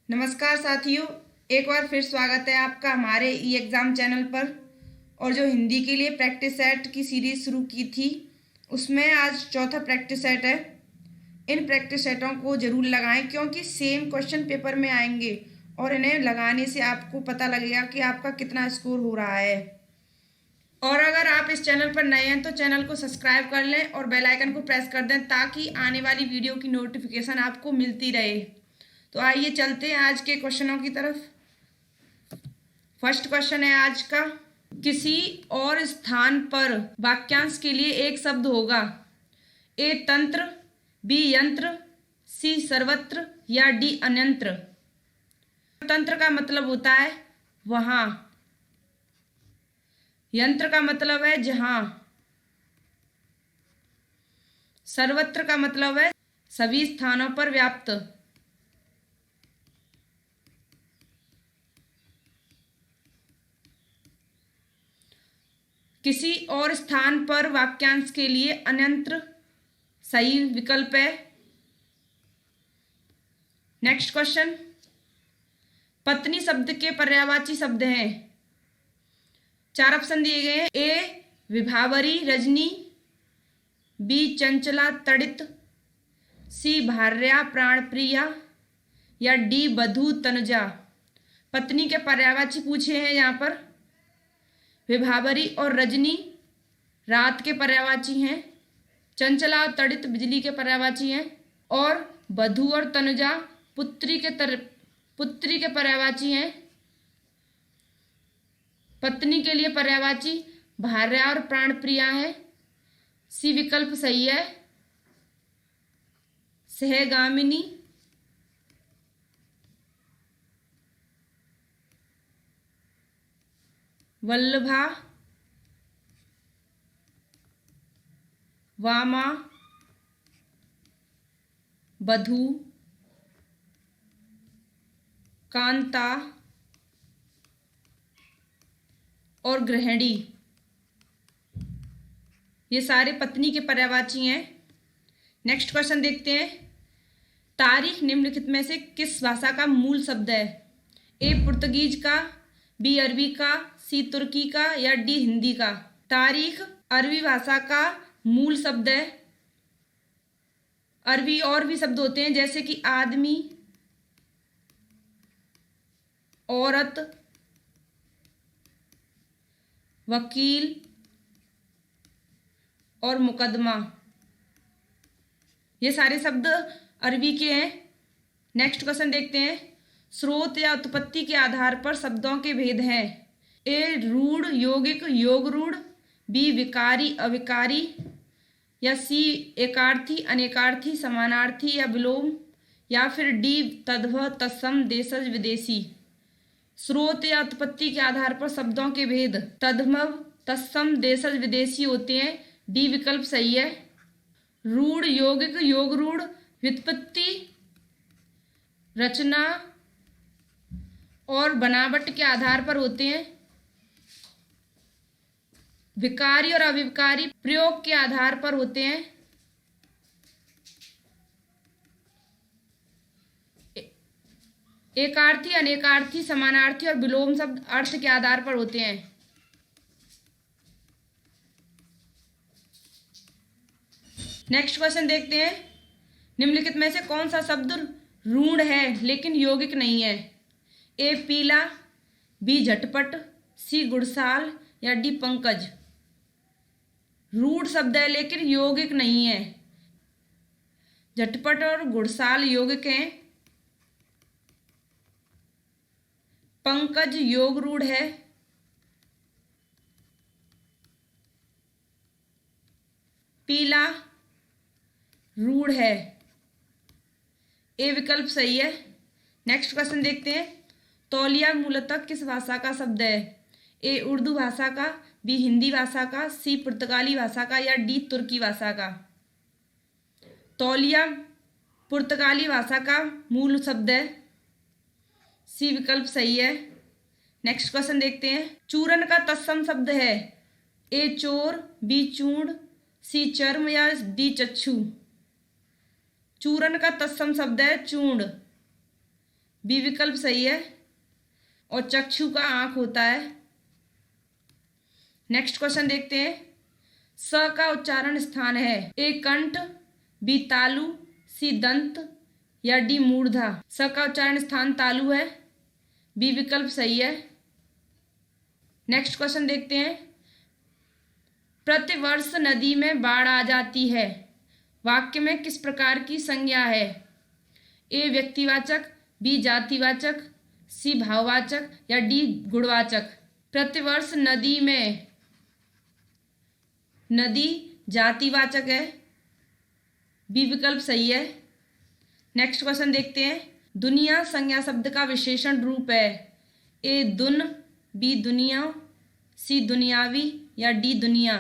नमस्कार साथियों, एक बार फिर स्वागत है आपका हमारे ई एग्ज़ाम चैनल पर। और जो हिंदी के लिए प्रैक्टिस सेट की सीरीज़ शुरू की थी उसमें आज चौथा प्रैक्टिस सेट है। इन प्रैक्टिस सेटों को ज़रूर लगाएं क्योंकि सेम क्वेश्चन पेपर में आएंगे और इन्हें लगाने से आपको पता लगेगा कि आपका कितना स्कोर हो रहा है। और अगर आप इस चैनल पर नए हैं तो चैनल को सब्सक्राइब कर लें और बेल आइकन को प्रेस कर दें ताकि आने वाली वीडियो की नोटिफिकेशन आपको मिलती रहे। तो आइए चलते हैं आज के क्वेश्चनों की तरफ। फर्स्ट क्वेश्चन है आज का, किसी और स्थान पर वाक्यांश के लिए एक शब्द होगा। ए तंत्र, बी यंत्र, सी सर्वत्र या डी अन्यंत्र। तंत्र का मतलब होता है वहां, यंत्र का मतलब है जहां, सर्वत्र का मतलब है सभी स्थानों पर व्याप्त। किसी और स्थान पर वाक्यांश के लिए अन्यंत्र सही विकल्प है। नेक्स्ट क्वेश्चन, पत्नी शब्द के पर्यायवाची शब्द हैं। 4 ऑप्शन दिए गए हैं। ए विभावरी रजनी, बी चंचला तड़ित, सी भार्या प्राणप्रिया या डी बधू तनुजा। पत्नी के पर्यायवाची पूछे हैं यहाँ पर। विभावरी और रजनी रात के पर्यायवाची हैं, चंचला और तड़ित बिजली के पर्यायवाची हैं और बधू और तनुजा पुत्री के पर्यायवाची हैं। पत्नी के लिए पर्यायवाची भार्या और प्राणप्रिया है। सी विकल्प सही है। सहगामिनी, वल्लभा, वामा, बधू, कांता और गृहिणी, ये सारे पत्नी के पर्यायवाची हैं। नेक्स्ट क्वेश्चन देखते हैं। तारीख निम्नलिखित में से किस भाषा का मूल शब्द है। ए पुर्तगीज का, बी अरबी का, सी तुर्की का या डी हिंदी का। तारीख अरबी भाषा का मूल शब्द है। अरबी और भी शब्द होते हैं जैसे कि आदमी, औरत, वकील और मुकदमा, ये सारे शब्द अरबी के हैं। नेक्स्ट क्वेश्चन देखते हैं। स्रोत या उत्पत्ति के आधार पर शब्दों के भेद हैं। ए रूढ़ यौगिक योग रूढ़, बी विकारी अविकारी या सी एकार्थी अनेकार्थी समानार्थी या विलोम या फिर डी तद्भव तत्सम देशज विदेशी। स्रोत या उत्पत्ति के आधार पर शब्दों के भेद तद्भव तत्सम देशज विदेशी होते हैं। डी विकल्प सही है। रूढ़ यौगिक योग रूढ़ व्युत्पत्ति, रचना और बनावट के आधार पर होते हैं। विकारी और अविकारी प्रयोग के आधार पर होते हैं। एकार्थी अनेकार्थी समानार्थी और विलोम शब्द अर्थ के आधार पर होते हैं। नेक्स्ट क्वेश्चन देखते हैं। निम्नलिखित में से कौन सा शब्द रूढ़ है लेकिन यौगिक नहीं है। ए पीला, बी झटपट, सी गुड़साल या डी पंकज। रूढ़ शब्द है लेकिन यौगिक नहीं है। झटपट और गुड़साल यौगिक हैं। पंकज योग रूढ़ है। पीला रूढ़ है। ए विकल्प सही है। नेक्स्ट क्वेश्चन देखते हैं। तौलिया मूलतः किस भाषा का शब्द है। ए उर्दू भाषा का, बी हिंदी भाषा का, सी पुर्तगाली भाषा का या डी तुर्की भाषा का। तौलिया पुर्तगाली भाषा का मूल शब्द है। सी विकल्प सही है। नेक्स्ट क्वेश्चन देखते हैं। चूरन का तत्सम शब्द है। ए चोर, बी चूर्ण, सी चर्म या डी चक्षु। चूरन का तत्सम शब्द है चूर्ण। बी विकल्प सही है। और चक्षु का आंख होता है। नेक्स्ट क्वेश्चन देखते हैं। स का उच्चारण स्थान है ए कंठ, बी तालु, सी दंत या डी मूर्धा। स का उच्चारण स्थान तालु है। बी विकल्प सही है। नेक्स्ट क्वेश्चन देखते हैं। प्रतिवर्ष नदी में बाढ़ आ जाती है, वाक्य में किस प्रकार की संज्ञा है? ए व्यक्तिवाचक, बी जातिवाचक, सी भाववाचक या डी गुणवाचक। प्रतिवर्ष नदी में, नदी जातिवाचक है। बी विकल्प सही है। नेक्स्ट क्वेश्चन देखते हैं। दुनिया संज्ञा शब्द का विशेषण रूप है ए दुन, बी दुनिया, सी दुनियावी या डी दुनिया।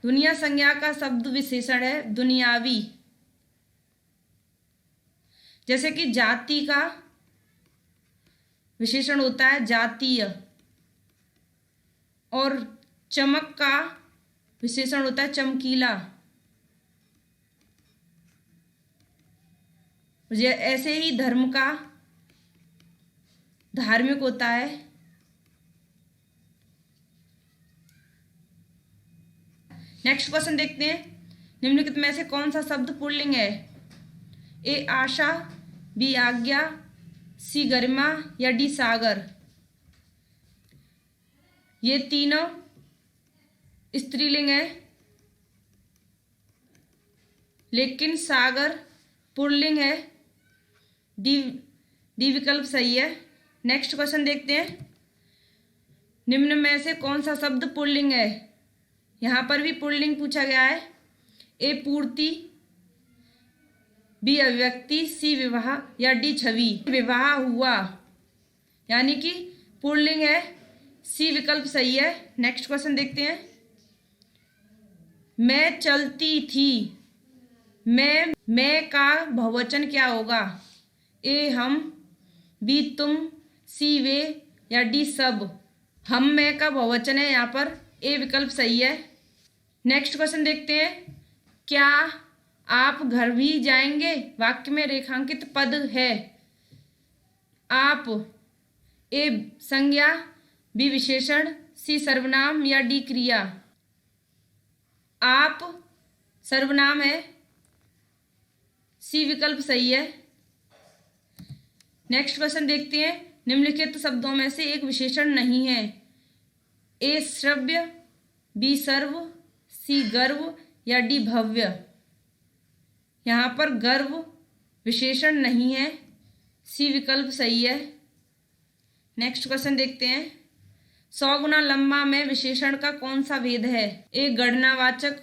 दुनिया संज्ञा का शब्द विशेषण है दुनियावी। जैसे कि जाति का विशेषण होता है जातीय, और चमक का विशेषण होता है चमकीला। ऐसे ही धर्म का धार्मिक होता है। नेक्स्ट क्वेश्चन देखते हैं। निम्नलिखित में से कौन सा शब्द पुल्लिंग है? ए आशा, बी आज्ञा, सी गरिमा या डी सागर। ये तीनों स्त्रीलिंग है, लेकिन सागर पुल्लिंग है। डी विकल्प सही है। नेक्स्ट क्वेश्चन देखते हैं। निम्न में से कौन सा शब्द पुल्लिंग है? यहाँ पर भी पुल्लिंग पूछा गया है। ए पूर्ति, बी अभिव्यक्ति, सी विवाह या डी छवि। विवाह हुआ यानी कि पुल्लिंग है। सी विकल्प सही है। नेक्स्ट क्वेश्चन देखते हैं। मैं चलती थी, मैं का बहुवचन क्या होगा? ए हम, बी तुम, सी वे या डी सब। हम मैं का बहुवचन है यहाँ पर। ए विकल्प सही है। नेक्स्ट क्वेश्चन देखते हैं। क्या आप घर भी जाएंगे? वाक्य में रेखांकित पद है आप। ए संज्ञा, बी विशेषण, सी सर्वनाम या डी क्रिया। आप सर्वनाम है। सी विकल्प सही है। नेक्स्ट क्वेश्चन देखते हैं। निम्नलिखित शब्दों में से एक विशेषण नहीं है। ए श्रव्य, बी सर्व, सी गर्व या डी भव्य। यहाँ पर गर्व विशेषण नहीं है। सी विकल्प सही है। नेक्स्ट क्वेश्चन देखते हैं। 100 गुना लंबा में विशेषण का कौन सा भेद है? ए गणनावाचक,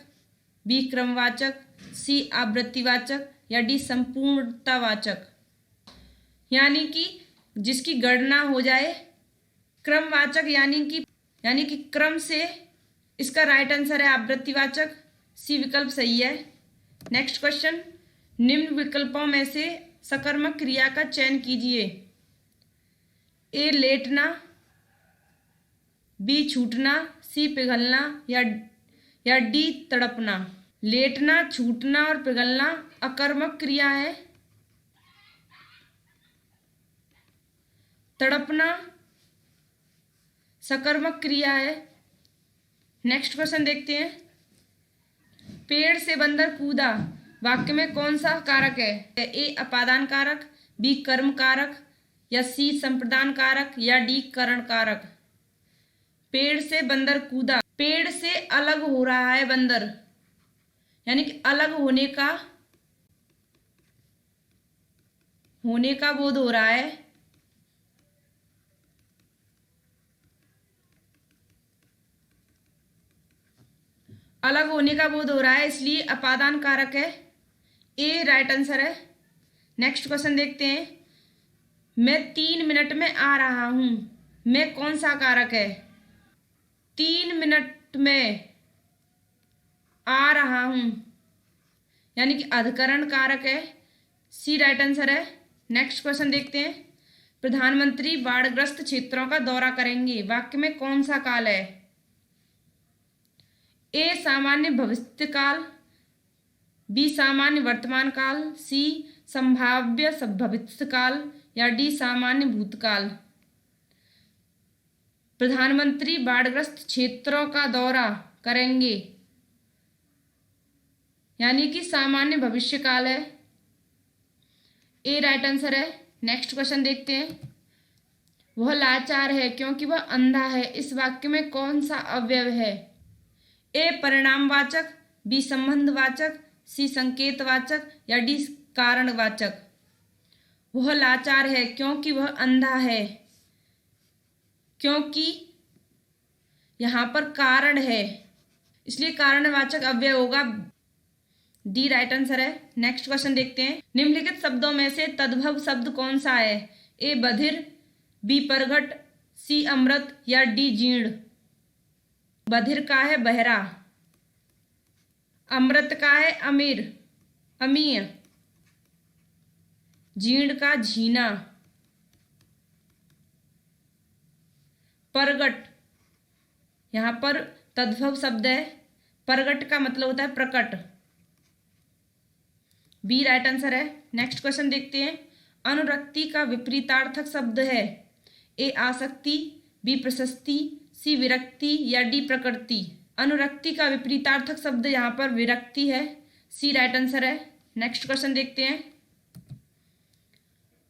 बी क्रमवाचक, सी आवृत्तिवाचक या डी संपूर्णतावाचक। यानी कि जिसकी गणना हो जाए। क्रमवाचक यानी कि क्रम से। इसका राइट आंसर है आवृत्तिवाचक। सी विकल्प सही है। Next question. निम्न विकल्पों में से सकर्मक क्रिया का चयन कीजिए। ए लेटना, बी छूटना, सी पिघलना या डी तड़पना। लेटना, छूटना और पिघलना अकर्मक क्रिया है। तड़पना सकर्मक क्रिया है। नेक्स्ट क्वेश्चन देखते हैं। पेड़ से बंदर कूदा, वाक्य में कौन सा कारक है? ए अपादान कारक, बी कर्म कारक या सी संप्रदान कारक या डी करण कारक। पेड़ से बंदर कूदा, पेड़ से अलग हो रहा है बंदर, यानी कि अलग होने का बोध हो रहा है। अलग होने का बोध हो रहा है, इसलिए अपादान कारक है। ए राइट आंसर है। नेक्स्ट क्वेश्चन देखते हैं। मैं 3 मिनट में आ रहा हूं, मैं कौन सा कारक है? 3 मिनट में आ रहा हूं यानी कि अधिकरण कारक है। सी राइट आंसर है। नेक्स्ट क्वेश्चन देखते हैं। प्रधानमंत्री बाढ़ग्रस्त क्षेत्रों का दौरा करेंगे, वाक्य में कौन सा काल है? ए सामान्य भविष्य काल, बी सामान्य वर्तमान काल, सी संभाव्य भविष्य काल या डी सामान्य भूतकाल। प्रधानमंत्री बाढ़ग्रस्त क्षेत्रों का दौरा करेंगे, यानी कि सामान्य भविष्यकाल है। ए राइट आंसर है। नेक्स्ट क्वेश्चन देखते हैं। वह लाचार है क्योंकि वह अंधा है, इस वाक्य में कौन सा अवयव है? ए परिणामवाचक, बी संबंधवाचक, सी संकेतवाचक या डी कारणवाचक। वह लाचार है क्योंकि वह अंधा है, क्योंकि यहाँ पर कारण है, इसलिए कारणवाचक अव्यय होगा। डी राइट आंसर है। नेक्स्ट क्वेश्चन देखते हैं। निम्नलिखित शब्दों में से तद्भव शब्द कौन सा है? ए बधिर, बी परघट, सी अमृत या डी जीर्ण। बधिर का है बहरा, अमृत का है अमीय, जीर्ण का झीना, परगट यहां पर तद्भव शब्द है। परगट का मतलब होता है प्रकट। बी राइट आंसर है। नेक्स्ट क्वेश्चन देखते हैं। अनुरक्ति का विपरीतार्थक शब्द है? ए आसक्ति, बी प्रशस्ति, सी विरक्ति या डी प्रकृति। अनुरक्ति का विपरीतार्थक शब्द यहाँ पर विरक्ति है। सी राइट आंसर है। नेक्स्ट क्वेश्चन देखते हैं।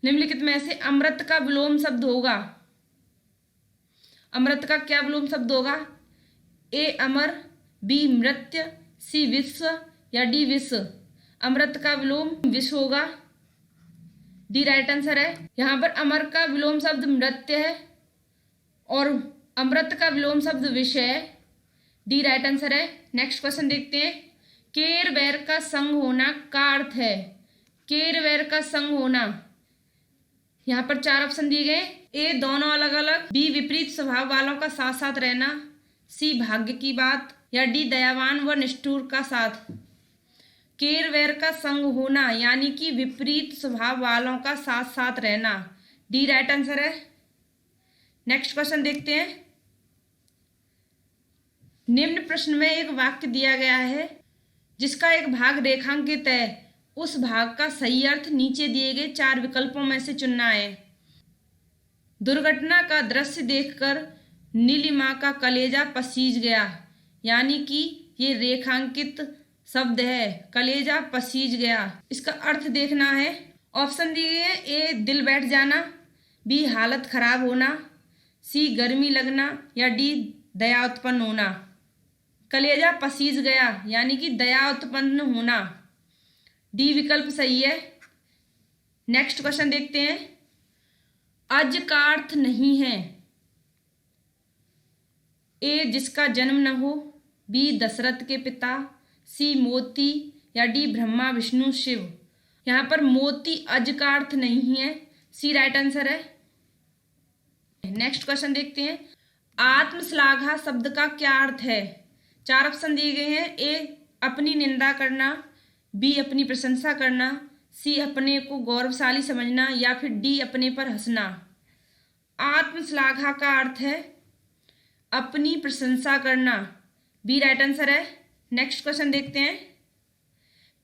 निम्नलिखित में से अमृत का विलोम शब्द होगा। अमृत का क्या विलोम शब्द होगा? ए अमर, बी मृत्य, सी विश्व या डी विश्व। अमृत का विलोम विश्व होगा। डी राइट आंसर है। यहाँ पर अमर का विलोम शब्द मृत्य है और अमृत का विलोम शब्द विष है। डी राइट आंसर है। नेक्स्ट क्वेश्चन देखते हैं। केर बैर का संग होना का अर्थ है? केर बैर का संग होना, यहाँ पर 4 ऑप्शन दिए गए। ए दोनों अलग अलग, बी विपरीत स्वभाव वालों का साथ साथ रहना, सी भाग्य की बात या डी दयावान व निष्ठुर का साथ। केर बैर का संग होना यानी कि विपरीत स्वभाव वालों का साथ साथ रहना। डी राइट आंसर है। नेक्स्ट क्वेश्चन देखते हैं। निम्न प्रश्न में एक वाक्य दिया गया है जिसका एक भाग रेखांकित है। उस भाग का सही अर्थ नीचे दिए गए 4 विकल्पों में से चुनना है। दुर्घटना का दृश्य देखकर नीलिमा का कलेजा पसीज गया, यानी कि ये रेखांकित शब्द है। कलेजा पसीज गया, इसका अर्थ देखना है। ऑप्शन दिए गए हैं। ए दिल बैठ जाना, बी हालत खराब होना, सी गर्मी लगना या डी दया उत्पन्न होना। कलेजा पसीज गया यानी कि दया उत्पन्न होना। डी विकल्प सही है। नेक्स्ट क्वेश्चन देखते हैं। अज का अर्थ नहीं है? ए जिसका जन्म न हो, बी दशरथ के पिता, सी मोती या डी ब्रह्मा विष्णु शिव। यहाँ पर मोती अज का अर्थ नहीं है। सी राइट आंसर है। नेक्स्ट क्वेश्चन देखते हैं। आत्मश्लाघा शब्द का क्या अर्थ है? 4 ऑप्शन दिए गए हैं। ए अपनी निंदा करना, बी अपनी प्रशंसा करना, सी अपने को गौरवशाली समझना या फिर डी अपने पर हंसना। आत्मश्लाघा का अर्थ है अपनी प्रशंसा करना। बी राइट आंसर है। नेक्स्ट क्वेश्चन देखते हैं।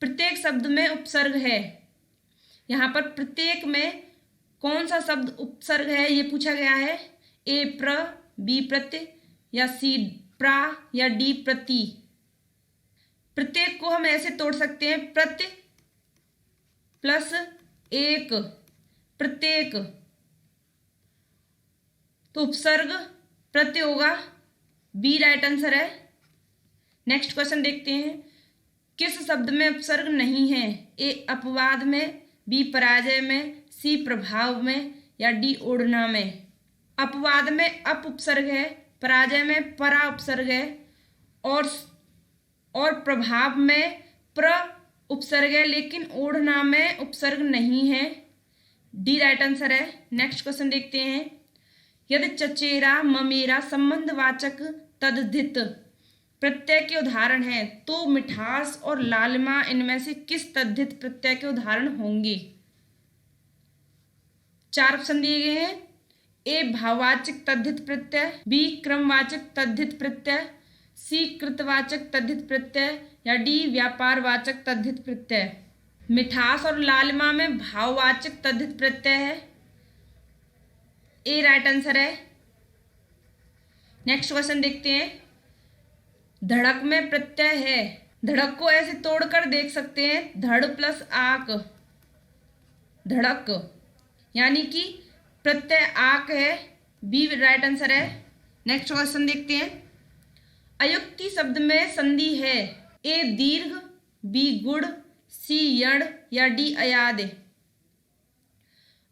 प्रत्येक शब्द में उपसर्ग है। यहाँ पर प्रत्येक में कौन सा शब्द उपसर्ग है ये पूछा गया है। ए प्र, बी प्रत्यय या सी प्रा या डी प्रति। प्रत्येक को हम ऐसे तोड़ सकते हैं, प्रत्यय प्लस एक, प्रत्येक, तो उपसर्ग प्रत्यय होगा। बी राइट आंसर है। नेक्स्ट क्वेश्चन देखते हैं। किस शब्द में उपसर्ग नहीं है? ए अपवाद में, बी पराजय में, सी प्रभाव में या डी ओढ़ना में। अपवाद में अप उपसर्ग है, पराजय में परा उपसर्ग है और प्रभाव में प्र उपसर्ग है, लेकिन ओढ़ना में उपसर्ग नहीं है। डी राइट आंसर है। नेक्स्ट क्वेश्चन देखते हैं। यदि चचेरा ममेरा संबंधवाचक तद्धित प्रत्यय के उदाहरण हैं तो मिठास और लालिमा इनमें से किस तद्धित प्रत्यय के उदाहरण होंगे? 4 ऑप्शन दिए गए हैं। ए भाववाचक तद्धित प्रत्यय, बी क्रमवाचक तद्धित प्रत्यय, सी कृतवाचक तद्धित प्रत्यय या डी व्यापारवाचक तद्धित प्रत्यय। मिठास और लालिमा में भाववाचक तद्धित प्रत्यय है ए राइट आंसर है। नेक्स्ट क्वेश्चन देखते हैं। धड़क में प्रत्यय है। धड़क को ऐसे तोड़कर देख सकते हैं, धड़ प्लस आक, धड़क, यानी कि प्रत्यय आक है, बी राइट आंसर है। नेक्स्ट क्वेश्चन देखते हैं। अयुक्ति शब्द में संधि है, ए दीर्घ, बी गुड़, सी यड़ या डी अयाद।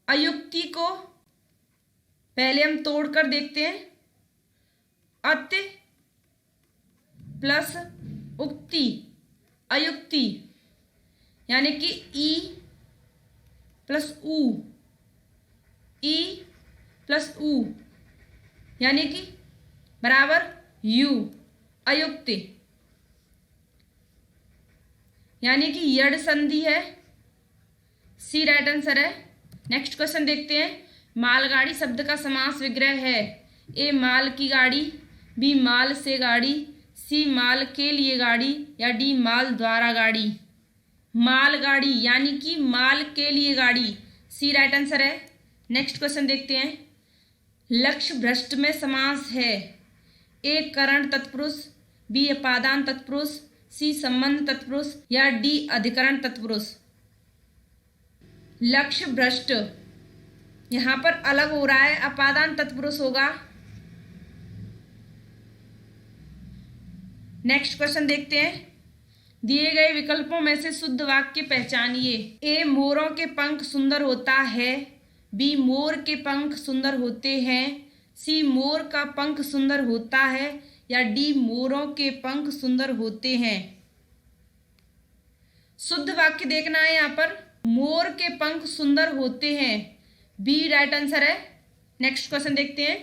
अयुक्ति को पहले हम तोड़कर देखते हैं। अत प्लस उक्ति, अयुक्ति, यानी कि ई प्लस ऊ, ई प्लस ऊ, यानी कि बराबर यू, अयुक्ति, यानी कि यड़ संधि है, सी राइट आंसर है। नेक्स्ट क्वेश्चन देखते हैं। मालगाड़ी शब्द का समास विग्रह है, ए माल की गाड़ी, बी माल से गाड़ी, सी माल के लिए गाड़ी या डी माल द्वारा गाड़ी। मालगाड़ी यानी कि माल के लिए गाड़ी, सी राइट आंसर है। नेक्स्ट क्वेश्चन देखते हैं। लक्ष्य भ्रष्ट में समास है, ए करण तत्पुरुष, बी अपादान तत्पुरुष, सी संबंध तत्पुरुष या डी अधिकरण तत्पुरुष। लक्ष्य भ्रष्ट यहां पर अलग हो रहा है, अपादान तत्पुरुष होगा। नेक्स्ट क्वेश्चन देखते हैं। दिए गए विकल्पों में से शुद्ध वाक्य पहचानिए। ए मोरों के पंख सुंदर होता है, बी मोर के पंख सुंदर होते हैं, सी मोर का पंख सुंदर होता है या डी मोरों के पंख सुंदर होते हैं। शुद्ध वाक्य देखना है यहाँ पर, मोर के पंख सुंदर होते हैं, बी राइट आंसर है। नेक्स्ट क्वेश्चन देखते हैं।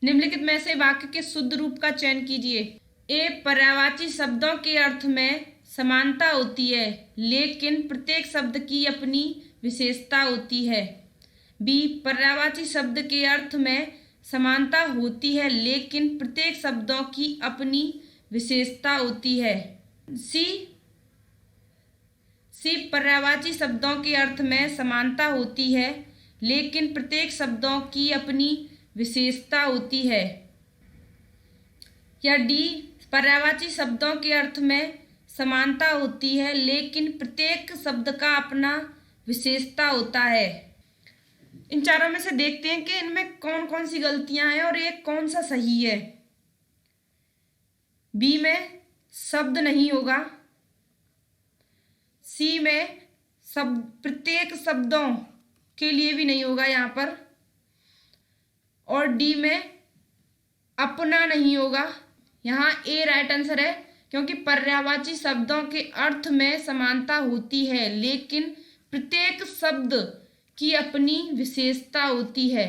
निम्नलिखित में से वाक्य के शुद्ध रूप का चयन कीजिए। ए पर्यायवाची शब्दों के अर्थ में समानता होती है, लेकिन प्रत्येक शब्द की अपनी विशेषता होती है, बी पर्यायवाची शब्द के अर्थ में समानता होती है लेकिन प्रत्येक शब्दों की अपनी विशेषता होती है, सी पर्यायवाची शब्दों के अर्थ में समानता होती है लेकिन प्रत्येक शब्दों की अपनी विशेषता होती है, या डी पर्यायवाची शब्दों के अर्थ में समानता होती है लेकिन प्रत्येक शब्द का अपना विशेषता होता है। इन चारों में से देखते हैं कि इनमें कौन कौन सी गलतियां हैं और एक कौन सा सही है। बी में शब्द नहीं होगा, सी में शब्द प्रत्येक शब्दों के लिए भी नहीं होगा यहाँ पर, और डी में अपना नहीं होगा। यहाँ ए राइट आंसर है, क्योंकि पर्यायवाची शब्दों के अर्थ में समानता होती है लेकिन प्रत्येक शब्द की अपनी विशेषता होती है।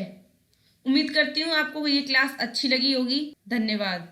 उम्मीद करती हूँ आपको ये क्लास अच्छी लगी होगी। धन्यवाद।